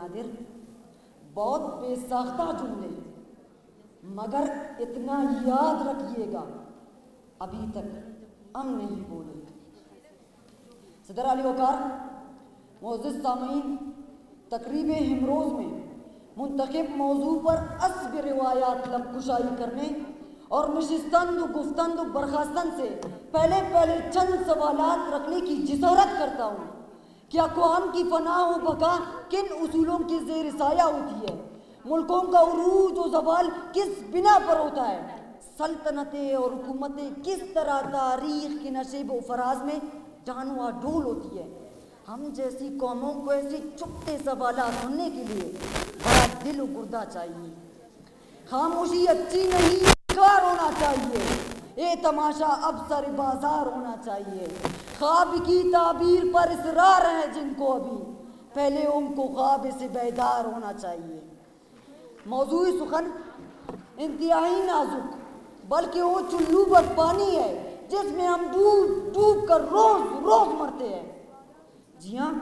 نادر بہت بے ساختہ جملے، مگر اتنا یاد رکھیے گا ابھی تک ہم نہیں بولے۔ صدر علی وقار، معزز سامعین، تقریب ہمروز میں منتخب موضوع پر اسب روایات لب کشائی کرنے اور نشستند و گفتند و برخاستند سے پہلے چند سوالات رکھنے کی جسارت کرتا ہوں۔ کیا قوم کی فنا و بقا کن اصولوں کے زیر سایہ ہوتی ہے؟ ملکوں کا عروج و زوال کس بنا پر ہوتا ہے؟ سلطنتیں اور حکومتیں کس طرح تاریخ کے نشیب و فراز میں ڈانوا ڈول ہوتی ہے؟ ہم جیسی قوموں کو ایسے چھپتے سوالات سننے کے لیے بڑا دل و گردہ چاہیے۔ خاموشی اچھی نہیں، کار ہونا چاہیے۔ اے تماشا اب سر بازار ہونا چاہیے۔ خواب کی تعبیر پر اصرار ہے جن کو ابھی، پہلے ان کو خواب سے بیدار ہونا چاہیے۔ موضوع سخن انتہائی نازک، بلکہ وہ چلو پر پانی ہے جس میں ہم ڈوب ڈوب کر روز مرتے ہیں۔ جی ہاں،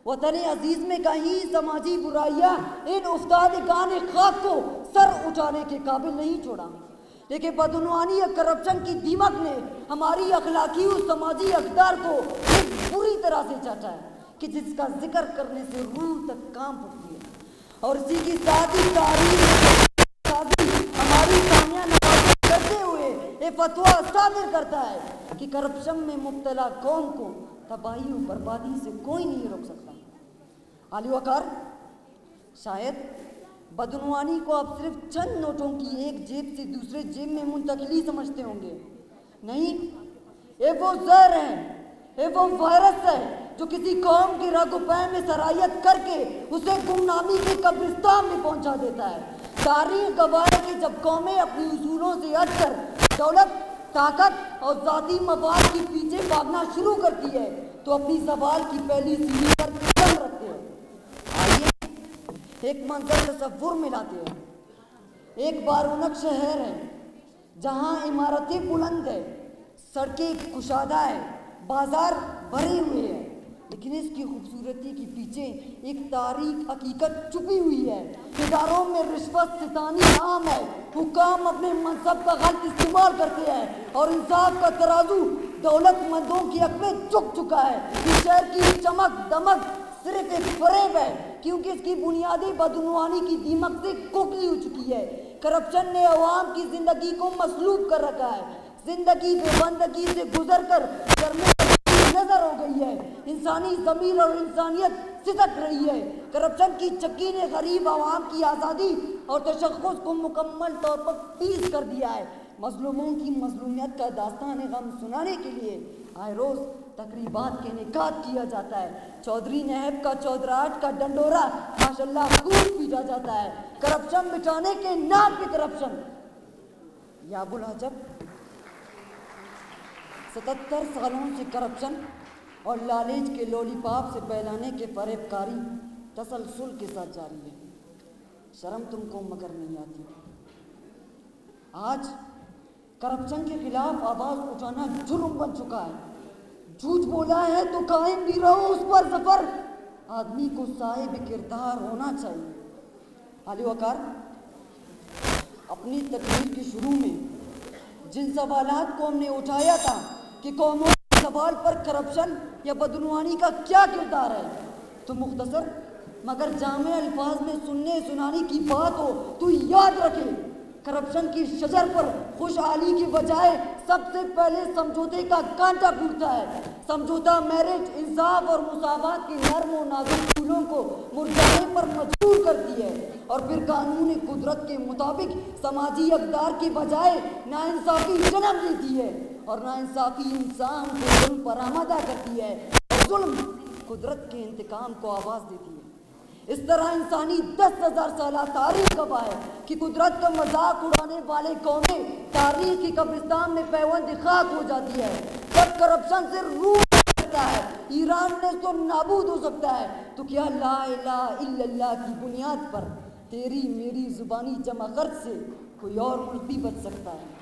وطن عزیز میں کہیں سماجی برائیاں ان افتادگان خاک کو سر اٹھانے کے قابل نہیں چھوڑا، لیکن بدعنوانی یا کرپشن کی دیمک نے ہماری اخلاقی و سماجی اقدار کو ایک بری طرح سے چاٹا ہے کہ جس کا ذکر کرنے سے روح تک کانپ اٹھتی ہے، اور اسی کی ساتھ ہی تاریخ ہماری سامنے نوازش کرتے ہوئے یہ فتویٰ صادر کرتا ہے کہ کرپشن میں مبتلا قوم کو تباہی و بربادی سے کوئی نہیں روک سکتا۔ علی وقار، شاید بدعنوانی کو آپ صرف چند نوٹوں کی ایک جیب سے دوسرے جیب میں منتقلی سمجھتے ہوں گے۔ نہیں، یہ وہ زہر ہے، یہ وہ وائرس ہے جو کسی قوم کی رگ و پے میں سرایت کر کے اسے گمنامی کے قبرستان میں پہنچا دیتا ہے۔ تاریخ گواہ ہے کہ جب قومیں اپنی اصولوں سے ہٹ کر دولت، طاقت اور ذاتی مفاد کے پیچھے بھاگنا شروع کرتی ہے تو اپنی زوال کی پہلی سیڑھی پر قدم رکھتے ہیں۔ آئیے ایک منظر تصور میں لاتے ہیں۔ ایک بارونق شہر ہے جہاں عمارتیں بلند ہیں، سڑکیں کشادہ ہیں، بازار بھرے ہوئے ہیں، لیکن اس کی خوبصورتی کے پیچھے ایک تاریک حقیقت چھپی ہوئی ہے۔ اداروں میں رشوت ستانی عام ہے، حکام اپنے منصب کا غلط استعمال کرتے ہیں اور انصاف کا ترازو دولت مندوں کی حق میں جھک چکا ہے۔ اس شہر کی چمک دمک صرف ایک فریب ہے، کیونکہ اس کی بنیادی بدعنوانی کی دیمک سے کھوکھلی ہو چکی ہے۔ کرپشن نے عوام کی زندگی کو مسلوب کر رکھا ہے۔ زندگی بے بندگی سے گزر کر کرنے نظر ہو گئی ہے۔ انسانی ضمیر اور انسانیت سسک رہی ہے۔ کرپشن کی چکی نے غریب عوام کی آزادی اور تشخص کو مکمل طور پر تیز کر دیا ہے۔ مظلوموں کی مظلومیت کا داستان غم سنانے کے لیے آئے روز تقریبات کا انعقاد کیا جاتا ہے۔ چودھری نہب کا چودراہٹ کا ڈنڈورا ماشاءاللہ خوب پیٹا جاتا ہے۔ کرپشن مٹانے کے نام پہ کرپشن۔ یا ابوالعجب، 77 سالوں سے کرپشن اور لالچ کے لولی پاپ سے پہلانے کے فریب کاری تسلسل کے ساتھ جاری ہے۔ شرم تم کو مگر نہیں آتی۔ آج کرپشن کے خلاف آواز اٹھانا جرم بن چکا ہے۔ جھوٹ بولا ہے تو قائم بھی رہو اس پر ظفر۔ آدمی کو صاحب کردار ہونا چاہیے۔ علی وقار، اپنی تقریر کے شروع میں جن سوالات کو ہم نے اٹھایا تھا کہ قوموں کے سوال پر کرپشن یا بدعنوانی کا کیا کردار ہے، تو مختصر مگر جامع الفاظ میں سننے سنانے کی بات ہو تو یاد رکھے، کرپشن کی شجر پر خوشحالی کی بجائے سب سے پہلے سمجھوتے کا کانٹا پھوٹتا ہے۔ سمجھوتا میرج، انصاف اور مساوات کے نرم و نازک پھولوں کو مرجھانے پر مجبور کرتی ہے، اور پھر قانون قدرت کے مطابق سماجی اقدار کی بجائے ناانصافی جنم لیتی ہے، اور ناانصافی انسان کو ظلم پر آمادہ کرتی ہے، اور ظلم قدرت کے انتقام کو آواز دیتی ہے۔ اس طرح انسانی 10,000 سالہ تاریخ گواہ ہے کہ قدرت کا مذاق اڑانے والے قومیں تاریخ کی قبرستان میں پیوند خاک ہو جاتی ہے۔ جب کرپشن سے روح سکتا ہے، ایران نے تو نابود ہو سکتا ہے، تو کیا لا الہ الا اللہ کی بنیاد پر تیری میری زبانی جمع خرچ سے کوئی اور ملک بھی بچ سکتا ہے؟